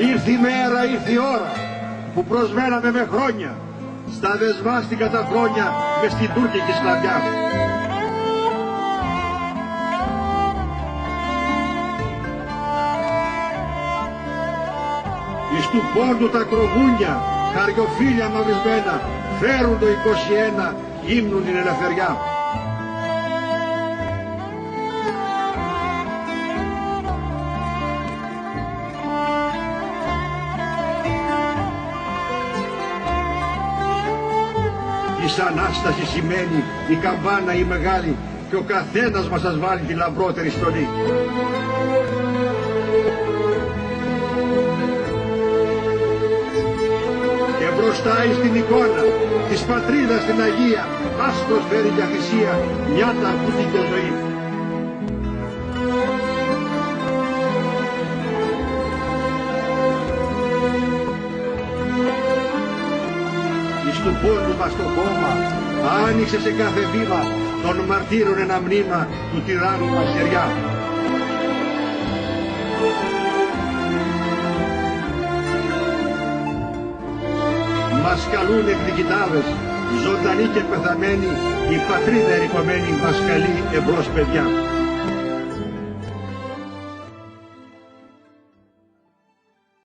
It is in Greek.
Ήρθε η μέρα, ήρθε η ώρα που προσμέναμε με χρόνια. Στα δεσμάστηκα τα χρόνια μες στην τουρκική σκλαβιά. Εις του πόντου τα κροβούνια, χαριοφύλια μαυρισμένα, φέρουν το 21, ύμνουν την ελευθεριά. Της Ανάστασης σημαίνει η καμπάνα η μεγάλη και ο καθένας μας σας βάλει τη λαμπρότερη στολή. Και μπροστά στην εικόνα της πατρίδας στην Αγία ας προσφέρει για θυσία μια ταρκούτη και ζωή. Εις του πόντου μας το χώμα άνοιξε σε κάθε βήμα των μαρτύρων ένα μνήμα του τυράννου μας χεριά. Μας καλούν εκδικητάδες, ζωντανοί και πεθαμένοι, η πατρίδα ερικομένη μας καλεί εμπρός παιδιά.